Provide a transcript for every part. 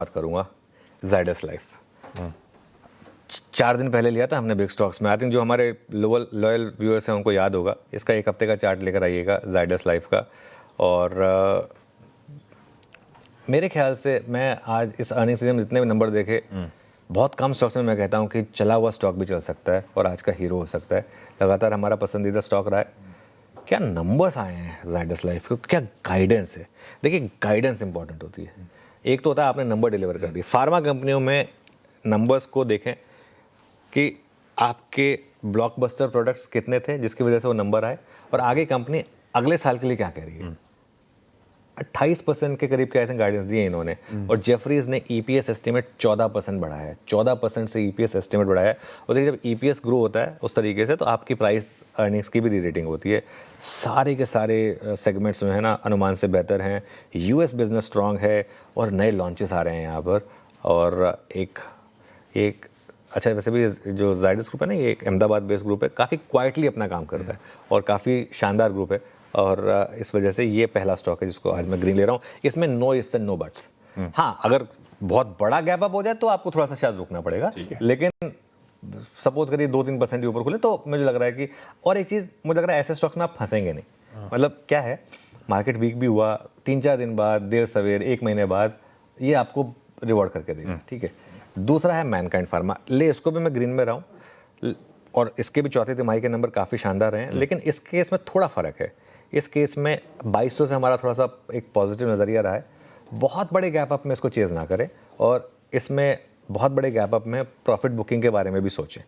बात करूंगा ज़ाइडस लाइफ। 4 दिन पहले लिया था हमने बिग स्टॉक्स में। आई थिंक जो हमारे लॉयल व्यूअर्स हैं उनको याद होगा। इसका एक हफ्ते का चार्ट लेकर आइएगा ज़ाइडस लाइफ का। और मेरे ख्याल से मैं आज इस अर्निंग सीजन में जितने भी नंबर देखे, बहुत कम स्टॉक्स में मैं कहता हूँ कि चला हुआ स्टॉक भी चल सकता है और आज का हीरो हो सकता है। लगातार हमारा पसंदीदा स्टॉक रहा है। क्या नंबर्स आए हैं ज़ाइडस लाइफ को, क्या गाइडेंस है। देखिए, गाइडेंस इंपॉर्टेंट होती है। एक तो होता है आपने नंबर डिलीवर कर दिए। फार्मा कंपनियों में नंबर्स को देखें कि आपके ब्लॉकबस्टर प्रोडक्ट्स कितने थे जिसकी वजह से वो नंबर आए, और आगे कंपनी अगले साल के लिए क्या कह रही है। 28% के करीब के आई थिंक गाइडेंस दिए इन्होंने। और जेफरीज ने ईपीएस एस्टिमेट 14% बढ़ाया है। 14% से ईपीएस एस्टिमेट बढ़ाया है। और देखिए, जब ईपीएस ग्रो होता है उस तरीके से तो आपकी प्राइस अर्निंग्स की भी री रेटिंग होती है। सारे के सारे सेगमेंट्स में है ना अनुमान से बेहतर हैं। यूएस बिजनेस स्ट्रांग है और नए लॉन्चेस आ रहे हैं यहाँ पर। और एक अच्छा, वैसे भी जो ज़ाइडस ग्रुप है ना, ये एक अहमदाबाद बेस्ड ग्रुप है, काफ़ी क्वाइटली अपना काम करता है और काफ़ी शानदार ग्रुप है। और इस वजह से ये पहला स्टॉक है जिसको आज मैं ग्रीन ले रहा हूँ। इसमें no ifs and no buts. हाँ, अगर बहुत बड़ा गैप अप हो जाए तो आपको थोड़ा सा शायद रुकना पड़ेगा, लेकिन सपोज करिए 2-3% ऊपर खुले तो मुझे लग रहा है कि, और एक चीज़ मुझे लग रहा है ऐसे स्टॉक्स में आप फंसेंगे नहीं। मतलब क्या है, मार्केट वीक भी हुआ 3-4 दिन बाद, देर सवेर 1 महीने बाद ये आपको रिवॉर्ड करके देगा। ठीक है। दूसरा है मैनकाइंड फार्मा, इसको भी मैं ग्रीन में रहा हूँ और इसके भी चौथी तिमाही के नंबर काफ़ी शानदार हैं। लेकिन इस केस में थोड़ा फ़र्क है। इस केस में 2200 से हमारा थोड़ा सा एक पॉजिटिव नज़रिया रहा है। बहुत बड़े गैप अप में इसको चेज़ ना करें और इसमें बहुत बड़े गैप अप में प्रॉफिट बुकिंग के बारे में भी सोचें।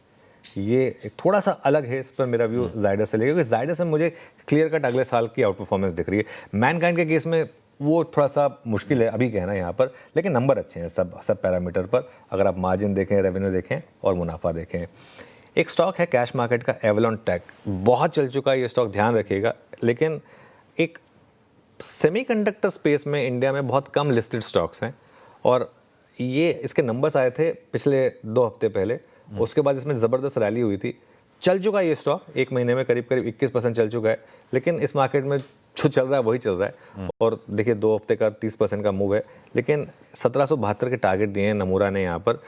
ये एक थोड़ा सा अलग है, इस पर मेरा व्यू ज़ाइडस से लेकर, क्योंकि ज़ाइडस में मुझे क्लियर कट अगले साल की आउट परफॉर्मेंस दिख रही है। मैनकाइंड के केस में वो थोड़ा सा मुश्किल है अभी कहना यहाँ पर, लेकिन नंबर अच्छे हैं सब पैरामीटर पर। अगर आप मार्जिन देखें, रेवेन्यू देखें और मुनाफा देखें। एक स्टॉक है कैश मार्केट का, एवलॉन टेक, बहुत चल चुका है ये स्टॉक, ध्यान रखिएगा। लेकिन एक सेमीकंडक्टर स्पेस में इंडिया में बहुत कम लिस्टेड स्टॉक्स हैं और ये इसके नंबर्स आए थे पिछले 2 हफ्ते पहले। उसके बाद इसमें ज़बरदस्त रैली हुई थी। चल चुका है ये स्टॉक, 1 महीने में करीब 21% चल चुका है। लेकिन इस मार्केट में जो चल रहा है वही चल रहा है। और देखिए 2 हफ्ते का 30% का मूव है। लेकिन 1772 के टारगेट दिए हैं नमूरा ने यहाँ पर।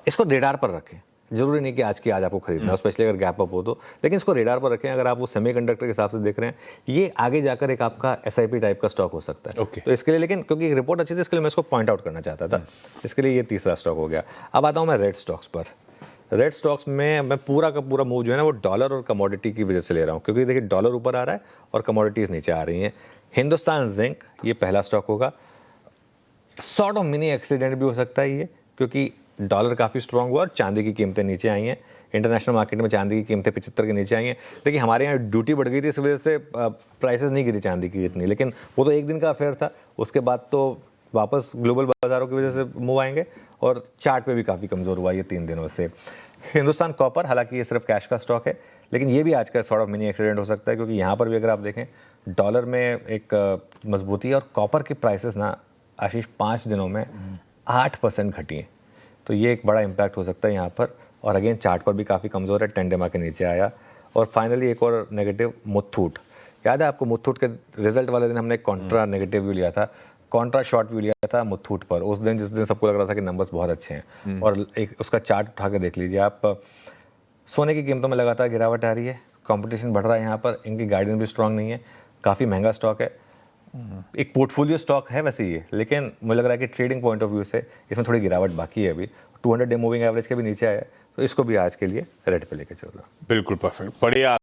इसको रेडार पर रखें। जरूरी नहीं कि आज आपको खरीदना है, स्पेशली अगर गैप अप हो तो, लेकिन इसको रेडार पर रखें। अगर आप वो सेमीकंडक्टर के हिसाब से देख रहे हैं, ये आगे जाकर एक आपका एसआईपी टाइप का स्टॉक हो सकता है। तो इसके लिए, लेकिन क्योंकि रिपोर्ट अच्छी थी इसके लिए मैं इसको पॉइंट आउट करना चाहता था। इसके लिए ये तीसरा स्टॉक हो गया। अब आता हूँ मैं रेड स्टॉक्स पर। रेड स्टॉक्स में मैं पूरा का पूरा मूव जो है ना वो डॉलर और कमोडिटी की वजह से ले रहा हूँ, क्योंकि देखिए डॉलर ऊपर आ रहा है और कमोडिटीज़ नीचे आ रही हैं। हिंदुस्तान जिंक ये पहला स्टॉक होगा। सॉर्ट ऑफ मिनी एक्सीडेंट भी हो सकता है ये, क्योंकि डॉलर काफ़ी स्ट्रांग हुआ और चांदी की कीमतें नीचे आई हैं। इंटरनेशनल मार्केट में चांदी की कीमतें 75 के नीचे आई हैं। देखिए हमारे यहाँ ड्यूटी बढ़ गई थी, इस वजह से प्राइसेस नहीं गिरी चांदी की इतनी, लेकिन वो तो एक दिन का अफेयर था। उसके बाद तो वापस ग्लोबल बाजारों की वजह से मूव आएंगे और चार्ट पे भी काफ़ी कमज़ोर हुआ ये 3 दिनों से। हिंदुस्तान कॉपर, हालांकि ये सिर्फ कैश का स्टॉक है, लेकिन ये भी आज का सॉर्ट ऑफ मिनी एक्सीडेंट हो सकता है, क्योंकि यहाँ पर भी अगर आप देखें डॉलर में एक मजबूती है और कॉपर की प्राइसेस ना आशीष 5 दिनों में 8% घटी हैं। तो ये एक बड़ा इम्पैक्ट हो सकता है यहाँ पर। और अगेन चार्ट पर भी काफ़ी कमज़ोर है, 10 डेमा के नीचे आया। और फाइनली एक और नेगेटिव, मुथूट। याद है आपको मुथूट के रिजल्ट वाले दिन हमने कॉन्ट्रा नेगेटिव व्यू लिया था, कॉन्ट्रा शॉर्ट व्यू लिया था मुथूट पर उस दिन, जिस दिन सबको लग रहा था कि नंबर्स बहुत अच्छे हैं। और एक उसका चार्ट उठा के देख लीजिए आप। सोने की कीमतों में लगातार गिरावट आ रही है, कंपटीशन बढ़ रहा है यहाँ पर, इनकी गाइडेंस भी स्ट्रांग नहीं है, काफ़ी महंगा स्टॉक है। एक पोर्टफोलियो स्टॉक है वैसे ये, लेकिन मुझे लग रहा है कि ट्रेडिंग पॉइंट ऑफ व्यू से इसमें थोड़ी गिरावट बाकी है अभी। 200 डे मूविंग एवरेज के भी नीचे आया है, तो इसको भी आज के लिए रेड पे लेके चल रहा हूँ। बिल्कुल परफेक्ट, बढ़िया।